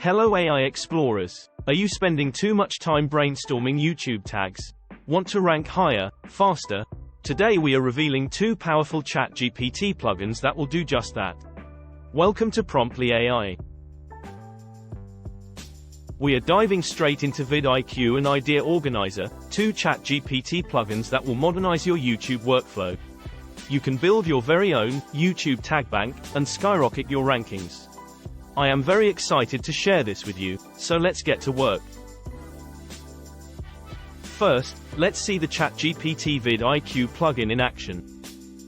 Hello AI explorers. Are you spending too much time brainstorming YouTube tags? Want to rank higher, faster? Today we are revealing two powerful ChatGPT plugins that will do just that. Welcome to PromptlyAI. We are diving straight into VidIQ and Idea Organizer, two ChatGPT plugins that will modernize your YouTube workflow. You can build your very own YouTube tag bank and skyrocket your rankings. I am very excited to share this with you, so let's get to work. First, let's see the ChatGPT VidIQ plugin in action.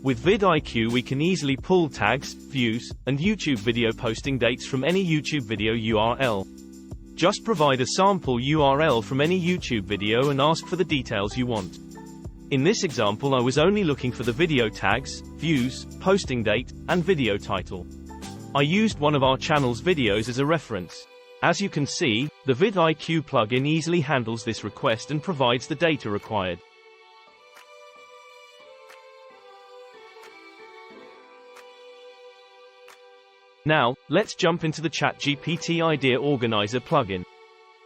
With VidIQ we can easily pull tags, views, and YouTube video posting dates from any YouTube video URL. Just provide a sample URL from any YouTube video and ask for the details you want. In this example I was only looking for the video tags, views, posting date, and video title. I used one of our channel's videos as a reference. As you can see, the VidIQ plugin easily handles this request and provides the data required. Now, let's jump into the ChatGPT Idea Organizer plugin.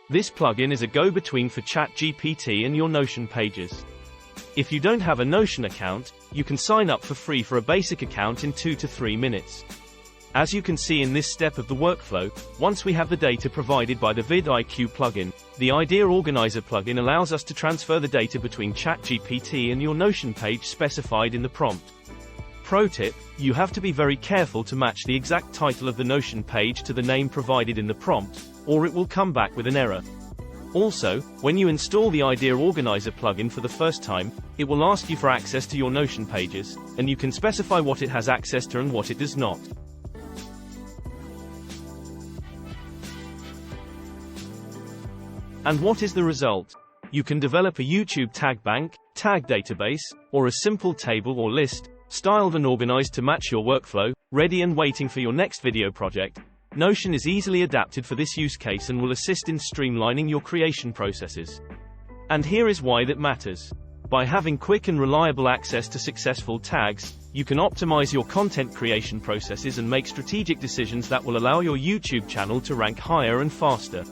This plugin is a go-between for ChatGPT and your Notion pages. If you don't have a Notion account, you can sign up for free for a basic account in 2 to 3 minutes. As you can see in this step of the workflow, once we have the data provided by the VidIQ plugin, the Idea Organizer plugin allows us to transfer the data between ChatGPT and your Notion page specified in the prompt. Pro tip: you have to be very careful to match the exact title of the Notion page to the name provided in the prompt, or it will come back with an error. Also, when you install the Idea Organizer plugin for the first time, it will ask you for access to your Notion pages, and you can specify what it has access to and what it does not. And what is the result? You can develop a YouTube tag bank, tag database, or a simple table or list, styled and organized to match your workflow, ready and waiting for your next video project. Notion is easily adapted for this use case and will assist in streamlining your creation processes. And here is why that matters. By having quick and reliable access to successful tags, you can optimize your content creation processes and make strategic decisions that will allow your YouTube channel to rank higher and faster.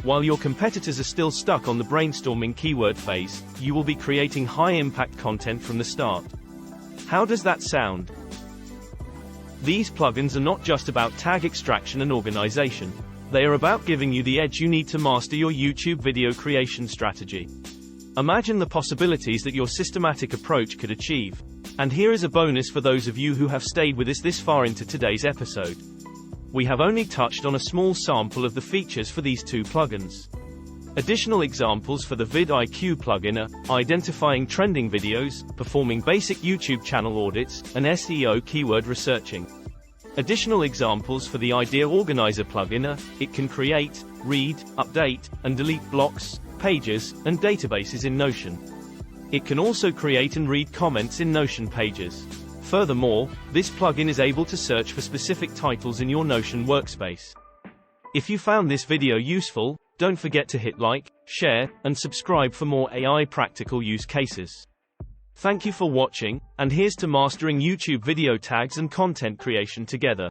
While your competitors are still stuck on the brainstorming keyword phase, you will be creating high-impact content from the start. How does that sound? These plugins are not just about tag extraction and organization. They are about giving you the edge you need to master your YouTube video creation strategy. Imagine the possibilities that your systematic approach could achieve. And here is a bonus for those of you who have stayed with us this far into today's episode. We have only touched on a small sample of the features for these two plugins. Additional examples for the VidIQ plugin are identifying trending videos, performing basic YouTube channel audits, and SEO keyword researching. Additional examples for the Idea Organizer plugin are, it can create, read, update, and delete blocks, pages, and databases in Notion. It can also create and read comments in Notion pages. Furthermore, this plugin is able to search for specific titles in your Notion workspace. If you found this video useful, don't forget to hit like, share, and subscribe for more AI practical use cases. Thank you for watching, and here's to mastering YouTube video tags and content creation together.